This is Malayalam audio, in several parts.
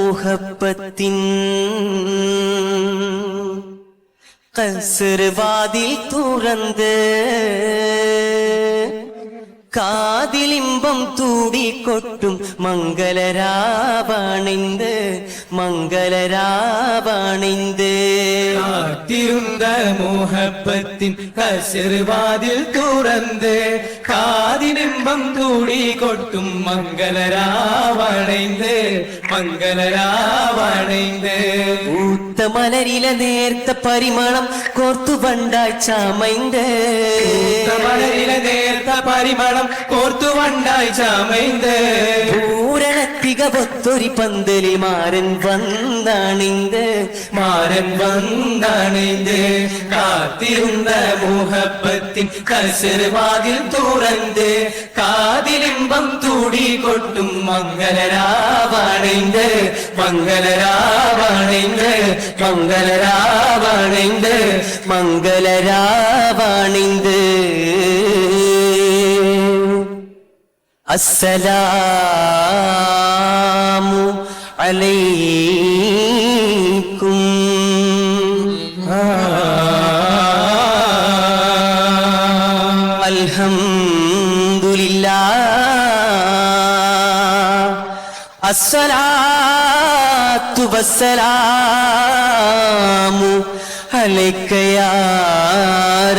മുഹബത്തിൻ കസർവാതിൽ തുറന്ന് കാതിലിമ്പം തൂടിക്കൊട്ടും മംഗളരാവണിന്ത് മംഗളരാവണിന്ത് കാത്തിരുന്ന മുഹബത്തിൻ കസർവാതിൽ തുറന്ന് കാതിലിമ്പം തൂടിക്കൊട്ടും മംഗളരാവണിന്ത് മംഗളരാവണിന്ത് പൂത്ത മലരില നേർത്ത പരിമളം കോർത്തു വണ്ടായി ചാമൈന്ത് മലരില നേർത്ത പരിമളം കോർത്തു വണ്ടായി ചാമൈന്ത് പൂരണത്തിക ഒത്തൊരി പന്തലി മാരൻ വന്നാണിന്ത് മാരൻ വന്നാണിന്ത് കാത്തിരുന്ന മുഹബത്തിൻ കസർവാതിൽ തുറന്ന് കാതിലിമ്പം തൂടിക്കൊട്ടും മംഗളരാവണിന്ത് മംഗളരാവണിന്ത് മംഗളരാവണിന്ത് മംഗളരാവണിന്ത് അസ്സലാമു അലൈക്കും അൽഹംദുലില്ലാഹ് അസ്സലാത്തു വസ്സലാമു അലൈക യാ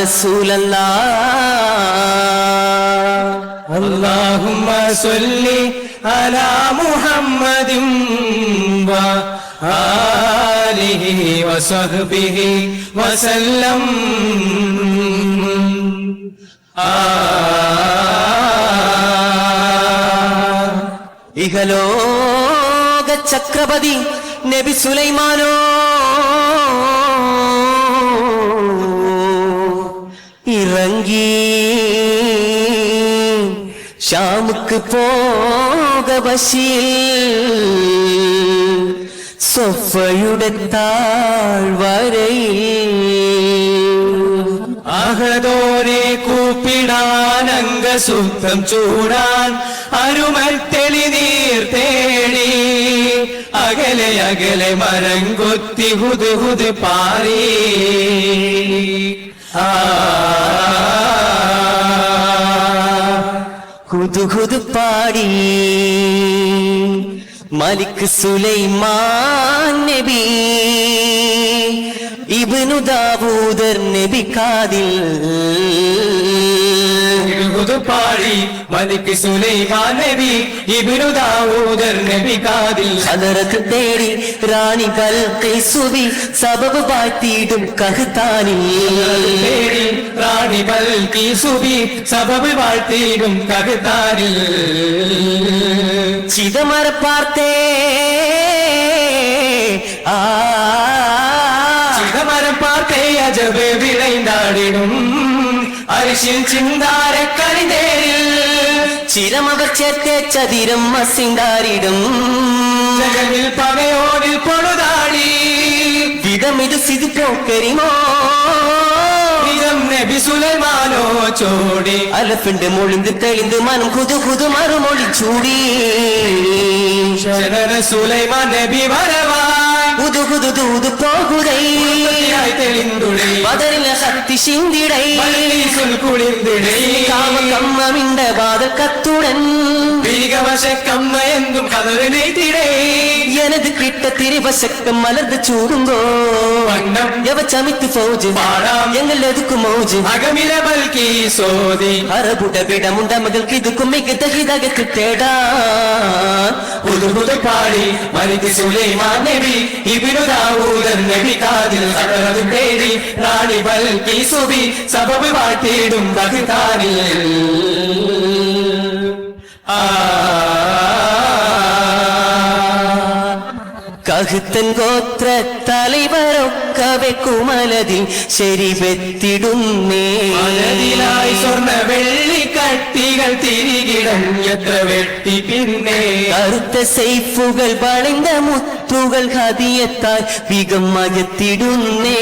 റസൂലല്ലാഹ് اللهم صل على محمد وآله وصحبه وسلم ഇഹലോക ചക്രപതി നബി സുലൈമാനോ ഇറങ്ങി ഷാമുക്ക് പോക വശിയിൽ സൊഫയുടെ താഴ്വരയിൽ അഹദോനെ കൂപ്പിടാൻ അംഗസുത്തം ചൂടാൻ അരുമത്തെളി നീർ തേടി അകലെ അകലെ മരം കൊത്തി ഹുദ് ഹുദ് പാറി ഹുദ് ഹുദ് പാടി മലിക് സുലൈമാൻ നബി ഇബ്നു ദാവൂദർ നബി കാതിൽ പാടി മലിക് സുലൈമാൻ നബി ഇബ്നു ദാവൂദർ നബി കാതിൽ ഹദറത്ത് തേടി റാണി ബൽഖീസുബി സബബ് വാഴ്ത്തിയിടും കഹ്താനിൽ തേടി റാണി ബൽഖീസുബി സബബ് വാഴ്ത്തിയിടും കഹ്താനിൽ ചിദമര പാർത്തേ ചിദമരം പാർത്തേ അജബ് വിളൈന്താടിടും അരിശിൽ ചിന്താര കളിതേരിൽ ചിരമവർ ചേർത്തേ ചതിരം മസിന്താരിടും ജഗമിൽ പകയോടിൽ പൊടുതാടി വിധമിത് സിത് പോക്കരിമോ നബി സുലൈമാനോ ചോടി അലഫിന്റെ മൊളിന്ത് തെളിന്ത് മനം കുതു കുതു മറുമൊളി ചൂടി ശരണ സുലൈമാൻ നബി വരവാൻ ഉതു കുതു ദൂതു പോകുതൈ തെളിന്തുടൈ ബദറിലെ ശക്തി ശിന്തിടൈ കുളിന്തിടൈ കാമകമ്മമിന്റെ ബാധൽ കത്തുടൻ ഭീകവശക്കമ്മ എന്തും കതറിനേറ്റിടേ எனது கிட்ட திரிவசக்கம் மலர்ந்து சூடுங்கோ வண்ணம் எவ சமித்து ஃபௌஜ் பாடாம் எங்கள் எதுக்கு மௌஜ் அகமில பல்கி சோதி அரபுட விடமுண்ட மகளுக்கு இதுக்கும் மிகுந்த ஹிதகத்து தேடா புது புது பாடி மலிக் சுலைமான் நபி இப்னு தாவூதர் நபி காதில் சதரது தேடி ராணி பல்கி சுபி சபபு வாட்டிடும் பகுதானில் കഹ്തൻ ഗോത്ര തലവരൊക്കവെ കുമലതിൽ ശരിവെത്തിടുന്നേ മലതിലായി സ്വർണ്ണ വെള്ളി കട്ടികൾ തിരികിടം എത്ര വെട്ടി പിന്നെ കറുത്ത സൈഫുകൾ വളഞ്ഞ മുത്തു മുത്തുകൾ ഹദിയത്തായി വിഗമയത്തിടുന്നേ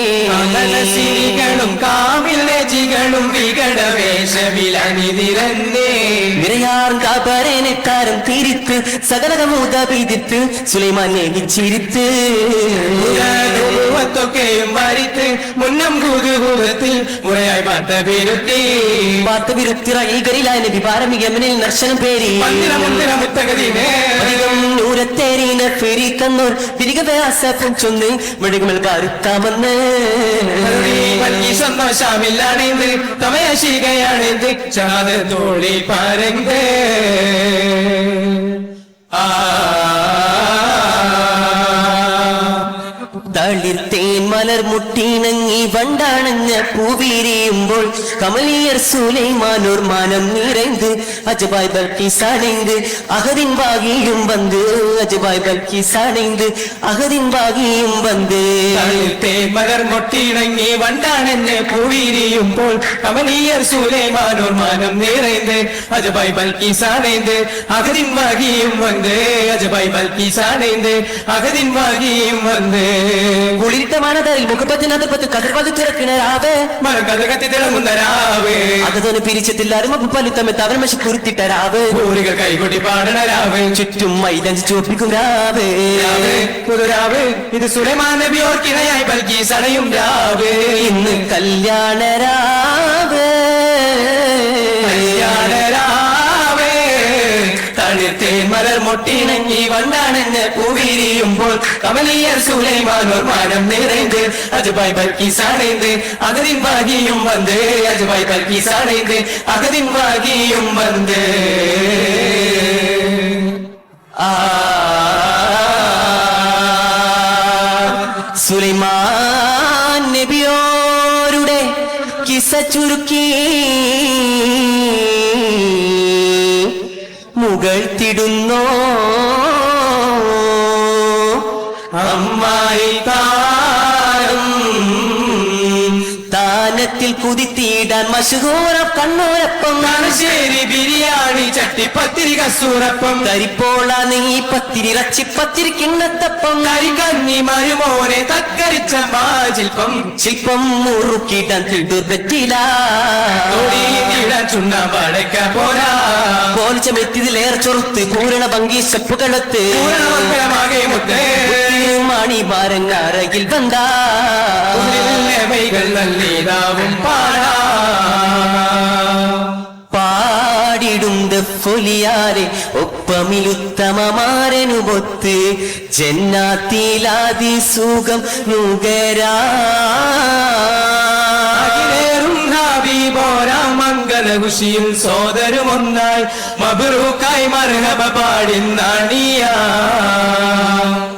സിരികളും കാവിൽ രജികളും വികടവേഷവിലണിതിരന്നേ നിറയാറും കാപ്പരനെത്താരം തിരിത്ത് സകലകമൂത പിതിത്ത് സുലൈമാൻ നേകിച്ചിരിത്ത് ൊക്കെയും വരിത്ത് മുന്നം കൂതുകൂതത്തിൽ മുറയായി പാർത്ത വിരുത്തിറയിലായ നബി പാരമികമനിൽ നർശനം പേരി നൂരത്തേരീന ഫെരി തന്നോർ തിരികെയാസപ്പം ചൊന്ന് മെഴുകുമൽ കരുത്താമെന്ന് സന്തോഷമില്ലാണെന്ന് തമയശികയാണെന്ന് ചാത തോളി പാരങ്കേ തളിർത്തേൻ മലർ മുട്ടിണങ്ങി വണ്ടാണഞ്ഞ പൂവിരിയുമ്പോൾ കമലിയർ സുലൈമാനോർ മാനം നിറൈந்து അജബായ് ബൽക്കീസ് அடைந்து அகதின் வாகியும் வந்து அஜபாய் பல்கீஸ் அடைந்து அகதின் வாகியும் வந்து തളിർത്തേൻ മലർ മുട്ടിണങ്ങി വണ്ടാണഞ്ഞ പൂവിരിയുമ്പോൾ കമലിയർ സുലൈമാനോർ മാനം നിറൈந்து അജബായ് ബൽക്കീസ് അடைந்து അകതിൻ വാകിയും வந்து അജബായ് ബൽക്കീസ് അடைந்து അകതിൻ വാകിയും வந்து കുളിരിട്ട മണതറിൽ മുഖപ്പത്തിനകത്ത് കതിർവാതി തുറക്കിണരാവേ മരക്കഥ കത്തി തിളങ്ങുന്ന രാവ് അകതൊന്ന് പിരിച്ചത്തില്ലാരും പലുത്തമെത്ത് അവൻ മഷി കുരുത്തിട്ട രാവ് പൂരികൾ കൈകൊട്ടി പാടണ രാവ് ചുറ്റും മൈലഞ്ച് ചോപ്പിക്കും രാവേ പുതുരാവ് ഇത് സുലൈമാൻ നബി ഓർക്കിണയായി ബൽക്കീസ് അണയും രാവ് ഇന്ന് കല്യാണ രാവേ കല്യാണ രാവേ തളിർത്തേൻ മലർ മൊട്ടിണങ്ങി വണ്ടാണെന്ന് പൂവിരിയുമ്പോൾ കമലിയർ സുലൈമാനോർ മാനം നിറൈந்து അജബായ് ബൽക്കീസ് അடைந்து അകതിൻ വാകിയും வந்து അജബായ് ബൽക്കീസ് അடைந்து അകതിൻ വാകിയും வந்து സുലൈമാൻ നബിയോരുടെ കിസ്സ ചുരുക്കി മുകഴ്ത്തിടുന്നോ അമ്മായി താരം താനത്തിൽ കുതിത്തിയിടാൻ മഷഹൂറ കണ്ണൂരപ്പം തലശ്ശേരി ബിരിയാണി ചട്ടിപ്പത്തിരി കസൂറപ്പം കരിപ്പോള നെയ്യ് പത്തിരി ഇറച്ചിപ്പത്തിരി കിണ്ണത്തപ്പം കരിക്കഞ്ഞി മരുമോനെ തക്കരിച്ച മാജിൽപ്പം ശില്പം മുറുക്കിടാൻ തിടുർബറ്റില ചുണ്ണ പടക്ക പോരാ പോലിച്ചമെത്തിയതിലേറെ ചൊറുത്ത് പൂരണ ഭംഗി ചെപ്പുകളത്ത് പൂരണമംഗലമാകെ മുത്തേ മണി മാരങ്ങാറയിൽ വന്നാ വൈകൾ നല്ലീതാവും പാടാ പാടിടുന്ന ഫൊലിയാരെ ഒപ്പമിലുത്തമമാരനുമൊത്ത് ജന്നാത്തിലാതി സുഖം നുകരാ പോരാ മംഗലകുശിയും സോദരുമൊന്നായി മബറൂക്കായി മർഹബ പാടിന്നാണിയാ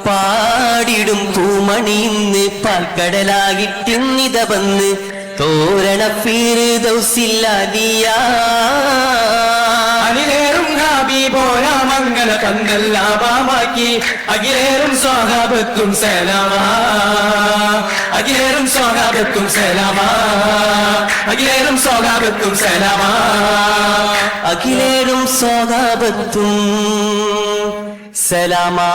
പാടിടും പൂമണിന്ന് പാൽക്കടലാകിട്ടിന്നിത വന്ന് തോരണ ഫിർദൗസില്ലാദിയാ അനിലേറും പോരാ മംഗല പന്തല്ലാപാമാക്കി അഖിലേറും സ്വാഗതത്തും സലാമാ അഖിലേറും സ്വാഗതത്തും സലാമാ അഖിലേറും സ്വാഗതത്തും സലാമാ അഖിലേറും സ്വാഗതത്തും സലാമാ